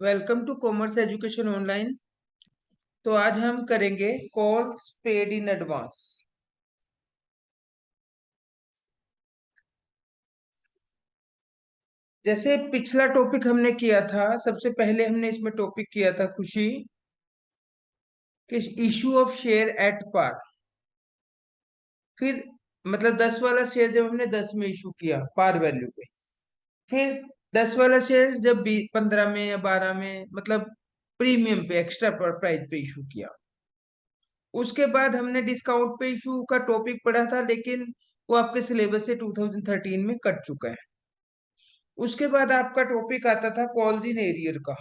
Welcome to commerce education online. तो आज हम करेंगे कॉल्स पेड इन एडवांस। जैसे पिछला टॉपिक हमने किया था, सबसे पहले हमने इसमें टॉपिक किया था खुशी कि issue of share at par. फिर मतलब 10 वाला शेयर जब हमने 10 में इशू किया पार वैल्यू पे। फिर 10 वाला शेयर जब 15 में या 12 में मतलब प्रीमियम पे एक्स्ट्रा प्राइस पे इशू किया। उसके बाद हमने डिस्काउंट पे इशू का टॉपिक पढ़ा था, लेकिन वो आपके सिलेबस से 2013 में कट चुका है। उसके बाद आपका टॉपिक आता था कॉल्स इन एरियर का।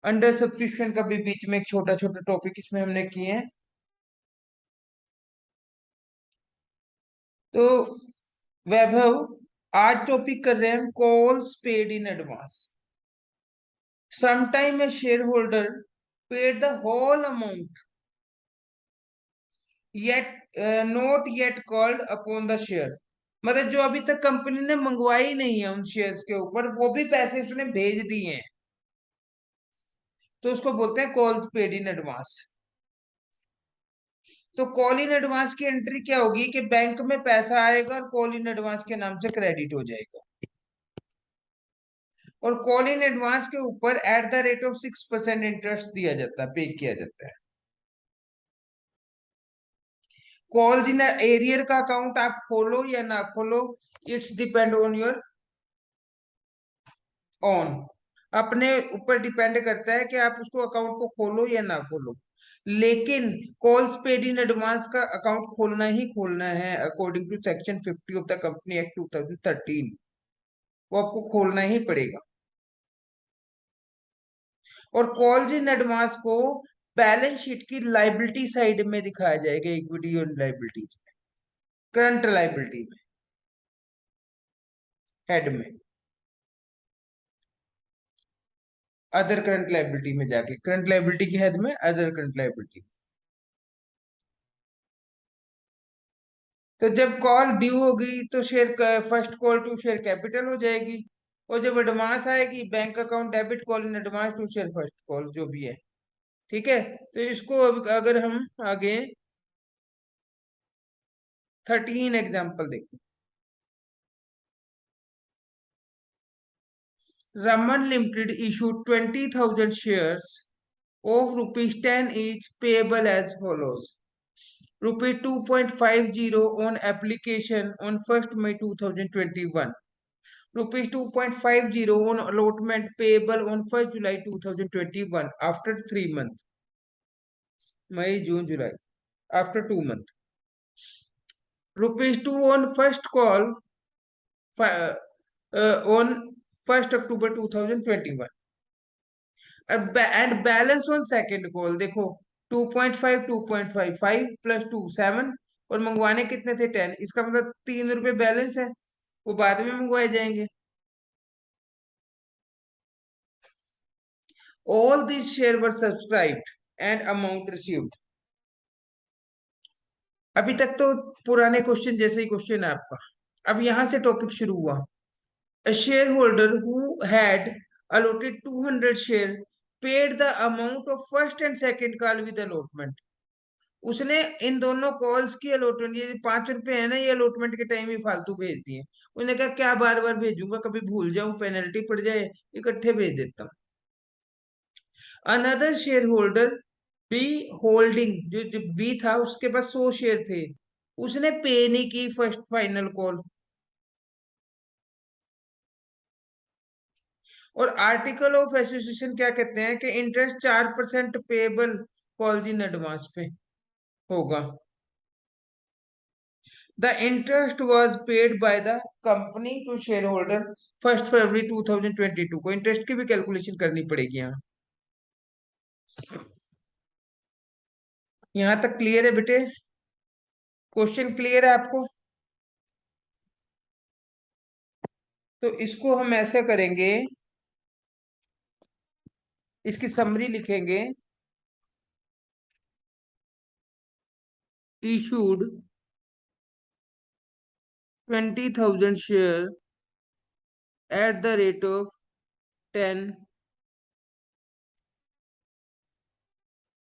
अंडर सब्सक्रिप्शन का भी बीच में एक छोटा छोटा टॉपिक इसमें हमने किए हैं। तो वैभव, आज टॉपिक कर रहे हैं हम calls paid in advance. Sometime a shareholder paid the whole amount yet not yet called upon the share. मतलब जो अभी तक कंपनी ने मंगवाई नहीं है उन शेयर्स के ऊपर, वो भी पैसे उसने भेज दिए हैं, तो उसको बोलते हैं कॉल पेड इन एडवांस। तो कॉल इन एडवांस की एंट्री क्या होगी कि बैंक में पैसा आएगा और कॉल इन एडवांस के नाम से क्रेडिट हो जाएगा। और कॉल इन एडवांस के ऊपर at the rate of 6% interest दिया जाता है, पे किया जाता है। कॉल इन एरियर का अकाउंट आप खोलो या ना खोलो, it's depend on your on अपने ऊपर डिपेंड करता है कि आप उसको अकाउंट को खोलो या ना खोलो। लेकिन कॉल्स पेड इन एडवांस का अकाउंट खोलना ही खोलना है according to section 50 of the company act 2013। वो आपको खोलना ही पड़ेगा। और कॉल्स इन एडवांस को बैलेंस शीट की लाइबिलिटी साइड में दिखाया जाएगा, इक्विटी और लाइबिलिटीज में, करंट लाइबिलिटी में, हेड में, अदर करंट लाइबिलिटी में जाके, करंट लाइबिलिटी की हेड में अदर करंट लाइबिलिटी। तो जब कॉल ड्यू होगी तो share first call to share capital हो जाएगी। और जब एडवांस आएगी bank account debit call in advance to share first call जो भी है। ठीक है, तो इसको अगर हम आगे 13 एग्जाम्पल देखें। Raman Limited issued 20,000 shares of rupees 10 each payable as follows. Rupees 2.50 on application on 1st May 2021. Rupees 2.50 on allotment payable on 1st July 2021 after 3 months. May, June, July. After 2 months. Rupees 2 on first call on 1st October 2021. And balance on second call देखो, 2.5 2.5 5 plus 2 7। और मंगवाने कितने थे 10, इसका मतलब 3 रुपए balance है, वो बाद में मंगवाए जाएंगे। All this share were subscribed and amount received. अभी तक तो पुराने क्वेश्चन जैसे ही क्वेश्चन है आपका। अब यहां से टॉपिक शुरू हुआ। A shareholder who had allotted 200 share paid the amount of first and second call with allotment। उसने इन दोनों कॉल्स की अलॉटमेंट, ये 5 रुपए है ना, ये अलॉटमेंट के टाइम ही फालतू भेज दिए। उसने कहा क्या बार बार भेजूंगा, कभी भूल जाऊं पेनल्टी पड़ जाए, इकट्ठे भेज देता हूँ। Another share holder B holding, जो बी था उसके पास 100 शेयर थे, उसने पे नहीं की फर्स्ट फाइनल कॉल। और आर्टिकल ऑफ एसोसिएशन क्या कहते हैं कि interest 4% payable calls in advance पे होगा। The interest was paid by the company to shareholder 1 February 2022 को। इंटरेस्ट की भी कैलकुलेशन करनी पड़ेगी यहाँ। यहाँ तक क्लियर है बेटे? क्वेश्चन क्लियर है आपको? तो इसको हम ऐसा करेंगे, इसकी समरी लिखेंगे। Issued 20,000 share at the rate of 10,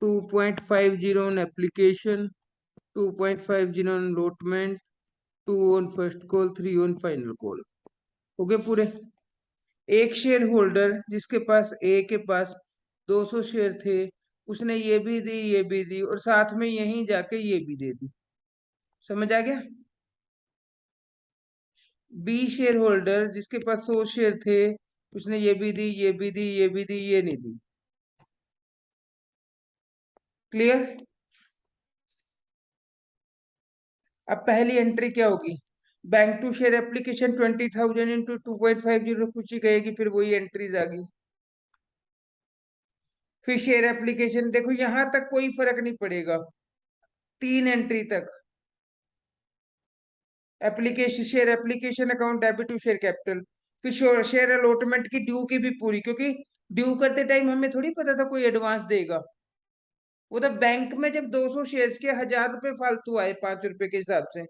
2.50 on application, 2.50 on allotment, 2 on first call, 3 on final call. हो गए पूरे। एक शेयर होल्डर जिसके पास ए के पास 200 शेयर थे, उसने ये भी दी, ये भी दी, और साथ में यहीं जाके ये भी दे दी। समझ आ गया? बी शेयर होल्डर जिसके पास 100 शेयर थे, उसने ये भी दी, ये भी दी, ये भी दी, ये नहीं दी। क्लियर? अब पहली एंट्री क्या होगी? Bank to share application 20,000 into 2.50 कुछ ही कहेगी, फिर वही एंट्रीज आ गई। फिर शेयर एप्लीकेशन, देखो यहां तक कोई फर्क नहीं पड़ेगा, 3 एंट्री तक। Application, share application account, debit to share capital. फिर शेयर अलॉटमेंट की ड्यू की भी पूरी, क्योंकि ड्यू करते टाइम हमें थोड़ी पता था कोई एडवांस देगा। वो तो बैंक में जब 200 शेयर्स के 1,000 रुपए फालतू आए 5 रुपए के हिसाब से,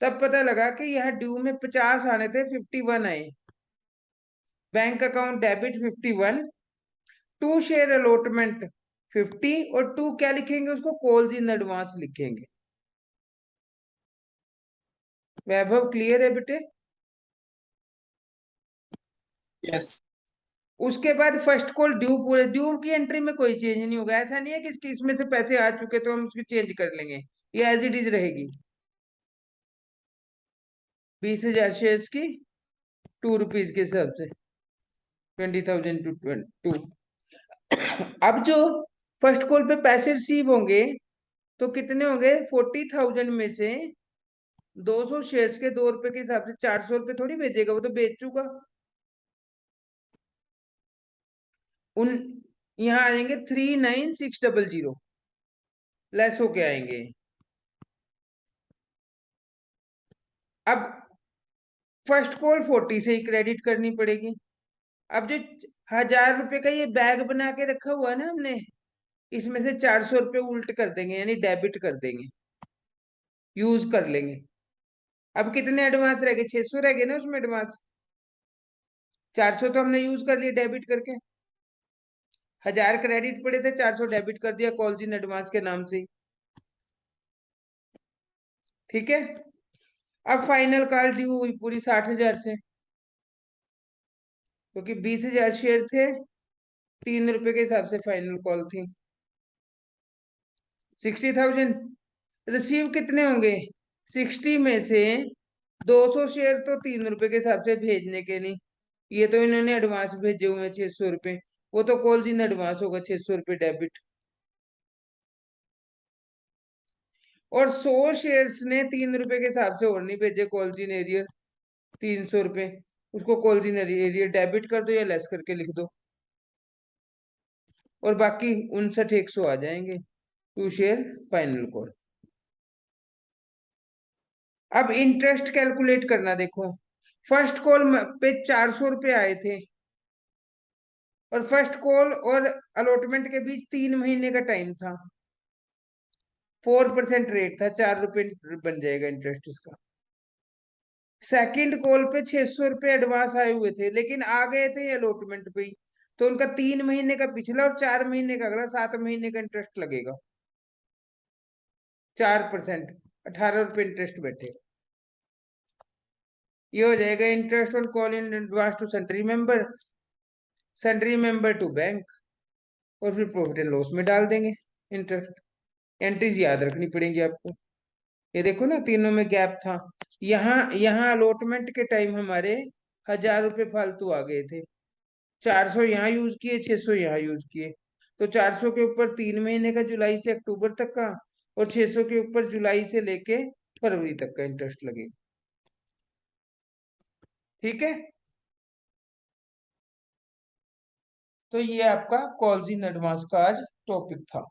तब पता लगा कि यहाँ ड्यू में 50 आने थे, 51 आए। Bank account debit 51, to share allotment 50, और टू क्या लिखेंगे उसको? कॉल्स इन एडवांस लिखेंगे। वैभव क्लियर है बेटे? यस। उसके बाद फर्स्ट कॉल ड्यू, पूरे ड्यू की एंट्री में कोई चेंज नहीं होगा। ऐसा नहीं है कि इसमें से पैसे आ चुके तो हम उसको चेंज कर लेंगे, ये एज इट इज रहेगी। 20,000 शेयर्स की ₹2 के हिसाब से 20,000 टू 2। अब जो फर्स्ट कॉल पे पैसे रिसीव होंगे तो कितने होंगे? 40,000 में से 200 शेयर्स के ₹2 के हिसाब से 400 रुपए थोड़ी बेचेगा, वो तो बेच चुका। उन यहाँ आएंगे 39,600, लेस होके आएंगे। अब फर्स्ट कॉल 40 से ही क्रेडिट करनी पड़ेगी। अब जो 1,000 रुपए का ये बैग बना के रखा हुआ है ना हमने, इसमें से 400 रुपए उल्ट कर देंगे, यानी डेबिट कर देंगे, यूज कर लेंगे। अब कितने एडवांस रह गए? 600 रह गए ना उसमें एडवांस। 400 तो हमने यूज कर लिया डेबिट करके, 1,000 क्रेडिट पड़े थे, 400 डेबिट कर दिया कॉल्स इन एडवांस के नाम से। ठीक है? अब फाइनल कॉल ड्यू हुई पूरी 60,000 से, क्योंकि 20,000 शेयर थे, ₹3 के हिसाब से फाइनल कॉल थी। 60,000 रिसीव कितने होंगे? 60 में से 200 शेयर तो ₹3 के हिसाब से भेजने के नहीं, ये तो इन्होंने एडवांस भेजे हुए हैं 600 रुपए, वो तो कॉल इन एडवांस होगा 600 रुपए डेबिट। और 100 शेयर्स ने ₹3 के हिसाब से और नहीं भेजे कॉल्स इन एरियर, 300 रुपए, उसको कॉल्स इन एरियर डेबिट कर दो या लेस करके लिख दो, और बाकी 59,100 आ जाएंगे टू शेयर फाइनल कॉल। अब इंटरेस्ट कैलकुलेट करना, देखो फर्स्ट कॉल पे 400 रुपए आए थे, और फर्स्ट कॉल और अलॉटमेंट के बीच 3 महीने का टाइम था, 4% रेट था, ₹4 बन जाएगा इंटरेस्ट इसका। सेकंड कॉल पे 600 रुपए एडवांस आए हुए थे, लेकिन आ गए थे अलॉटमेंट पे ही, तो उनका 3 महीने का पिछला और 4 महीने का अगला, 7 महीने का इंटरेस्ट लगेगा। 4%, ₹18 इंटरेस्ट बैठे। ये हो जाएगा interest on call in advance to sundry member, sundry member to bank, और फिर प्रॉफिट एंड लॉस में डाल देंगे इंटरेस्ट। एंट्रीज याद रखनी पड़ेंगी आपको। ये देखो ना, तीनों में गैप था। यहाँ यहाँ अलॉटमेंट के टाइम हमारे 1,000 रुपए फालतू आ गए थे, 400 यहाँ यूज किए, 600 यहाँ यूज किए, तो 400 के ऊपर 3 महीने का, जुलाई से अक्टूबर तक का, और 600 के ऊपर जुलाई से लेके फरवरी तक का इंटरेस्ट लगेगा। ठीक है? तो ये आपका कॉल्स इन एडवांस का आज टॉपिक था।